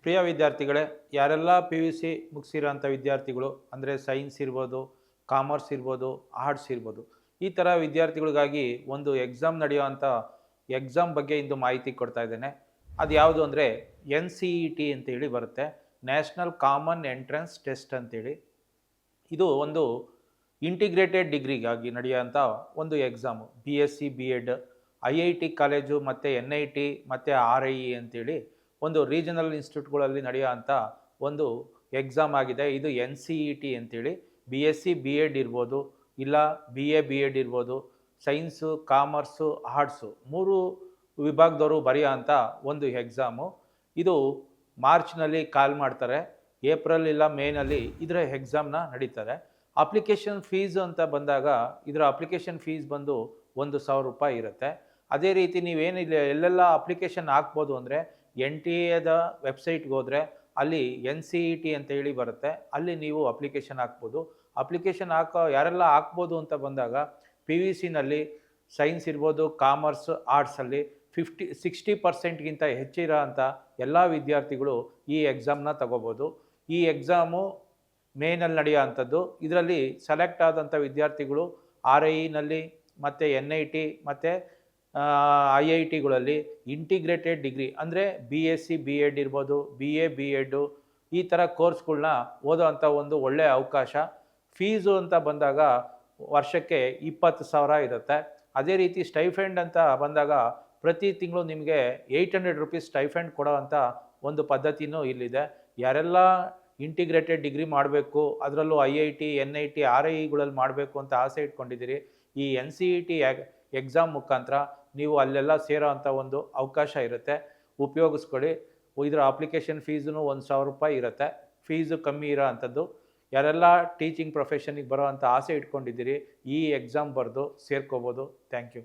ಪ್ರಿಯ ವಿದ್ಯಾರ್ಥಿಗಳೇ, ಯಾರೆಲ್ಲ P U C ಮುಗಿಸಿರೋಂಥ ವಿದ್ಯಾರ್ಥಿಗಳು ಅಂದರೆ ಸೈನ್ಸ್ ಇರ್ಬೋದು, ಕಾಮರ್ಸ್ ಇರ್ಬೋದು, ಆರ್ಟ್ಸ್ ಇರ್ಬೋದು, ಈ ಥರ ವಿದ್ಯಾರ್ಥಿಗಳಿಗಾಗಿ ಒಂದು ಎಕ್ಸಾಮ್ ನಡೆಯುವಂಥ ಎಕ್ಸಾಮ್ ಬಗ್ಗೆ ಇಂದು ಮಾಹಿತಿ ಕೊಡ್ತಾ ಇದ್ದೇನೆ. ಅದು ಯಾವುದು ಅಂದರೆ NCET ಅಂತೇಳಿ ಬರುತ್ತೆ, ನ್ಯಾಷನಲ್ ಕಾಮನ್ ಎಂಟ್ರೆನ್ಸ್ ಟೆಸ್ಟ್ ಅಂತೇಳಿ. ಇದು ಒಂದು ಇಂಟಿಗ್ರೇಟೆಡ್ ಡಿಗ್ರಿಗಾಗಿ ನಡೆಯುವಂಥ ಒಂದು exam. BSc BEd IIT college ಮತ್ತು NIT ಮತ್ತು RIE ಅಂತೇಳಿ ಒಂದು ರೀಜನಲ್ ಇನ್ಸ್ಟಿಟ್ಯೂಟ್ಗಳಲ್ಲಿ ನಡೆಯುವಂಥ ಒಂದು ಎಕ್ಸಾಮ್ ಆಗಿದೆ. ಇದು NCET ಅಂತೇಳಿ. BSc BEd ಇರ್ಬೋದು, ಇಲ್ಲ BA BEd ಇರ್ಬೋದು, ಸೈನ್ಸು, ಕಾಮರ್ಸು, ಆರ್ಟ್ಸು 3 ವಿಭಾಗದವರು ಬರೆಯೋಂಥ ಒಂದು ಎಕ್ಸಾಮು. ಇದು ಮಾರ್ಚ್ನಲ್ಲಿ ಕಾಲ್ ಮಾಡ್ತಾರೆ, ಏಪ್ರಿಲ್ ಇಲ್ಲ ಮೇನಲ್ಲಿ ಇದರ ಎಕ್ಸಾಮ್ನ ನಡೀತಾರೆ. ಅಪ್ಲಿಕೇಶನ್ ಫೀಸು ಅಂತ ಬಂದಾಗ ಇದರ ಅಪ್ಲಿಕೇಶನ್ ಫೀಸ್ ಬಂದು 1,000 ರೂಪಾಯಿ ಇರುತ್ತೆ. ಅದೇ ರೀತಿ ನೀವೇನಿಲ್ಲ ಎಲ್ಲೆಲ್ಲ ಅಪ್ಲಿಕೇಶನ್ ಹಾಕ್ಬೋದು ಅಂದರೆ NTA ವೆಬ್ಸೈಟ್ಗೆ ಹೋದರೆ ಅಲ್ಲಿ NCET ಅಂತ ಹೇಳಿ ಬರುತ್ತೆ, ಅಲ್ಲಿ ನೀವು ಅಪ್ಲಿಕೇಶನ್ ಹಾಕ್ಬೋದು. ಅಪ್ಲಿಕೇಶನ್ ಯಾರೆಲ್ಲ ಹಾಕ್ಬೋದು ಅಂತ ಬಂದಾಗ PVCನಲ್ಲಿ ಸೈನ್ಸ್ ಇರ್ಬೋದು, ಕಾಮರ್ಸ್, ಆರ್ಟ್ಸಲ್ಲಿ 60% ಹೆಚ್ಚಿರೋ ಅಂಥ ಎಲ್ಲ ವಿದ್ಯಾರ್ಥಿಗಳು ಈ ಎಕ್ಸಾಮ್ನ ತಗೋಬೋದು. ಈ ಎಕ್ಸಾಮು ಮೇನಲ್ಲಿ ನಡೆಯೋ ಅಂಥದ್ದು. ಇದರಲ್ಲಿ ಸೆಲೆಕ್ಟ್ ಆದಂಥ ವಿದ್ಯಾರ್ಥಿಗಳು RIನಲ್ಲಿ ಮತ್ತು NIT ಮತ್ತು IITಗಳಲ್ಲಿ ಇಂಟಿಗ್ರೇಟೆಡ್ ಡಿಗ್ರಿ ಅಂದರೆ BSc BEd ಇರ್ಬೋದು, BA BEd ಈ ಥರ ಕೋರ್ಸ್ಗಳ್ನ ಓದೋ ಅಂಥ ಒಂದು ಒಳ್ಳೆಯ ಅವಕಾಶ. ಫೀಸು ಅಂತ ಬಂದಾಗ ವರ್ಷಕ್ಕೆ 20,000 ಇರುತ್ತೆ. ಅದೇ ರೀತಿ ಸ್ಟೈಫೆಂಡ್ ಅಂತ ಬಂದಾಗ ಪ್ರತಿ ತಿಂಗಳು ನಿಮಗೆ 800 ರೂಪೀಸ್ ಸ್ಟೈಫೆಂಡ್ ಕೊಡೋ ಅಂಥ ಒಂದು ಪದ್ಧತಿನೂ ಇಲ್ಲಿದೆ. ಯಾರೆಲ್ಲ ಇಂಟಿಗ್ರೇಟೆಡ್ ಡಿಗ್ರಿ ಮಾಡಬೇಕು, ಅದರಲ್ಲೂ IIT NIT RIEಗಳಲ್ಲಿ ಮಾಡಬೇಕು ಅಂತ ಆಸೆ ಇಟ್ಕೊಂಡಿದ್ದೀರಿ, ಈ NCET ಎಕ್ಸಾಮ್ ಮುಖಾಂತರ ನೀವು ಅಲ್ಲೆಲ್ಲ ಸೇರೋ ಅಂಥ ಒಂದು ಅವಕಾಶ ಇರುತ್ತೆ, ಉಪಯೋಗಿಸ್ಕೊಳ್ಳಿ. ಇದರ ಅಪ್ಲಿಕೇಶನ್ ಫೀಸೂ 1,000 ರೂಪಾಯಿ ಇರುತ್ತೆ, ಫೀಸು ಕಮ್ಮಿ ಇರೋ ಅಂಥದ್ದು. ಯಾರೆಲ್ಲ ಟೀಚಿಂಗ್ ಪ್ರೊಫೆಷನಿಗೆ ಬರೋ ಅಂಥ ಆಸೆ ಇಟ್ಕೊಂಡಿದ್ದೀರಿ, ಈ ಎಕ್ಸಾಮ್ ಬರೆದು ಸೇರ್ಕೋಬೋದು. Thank you.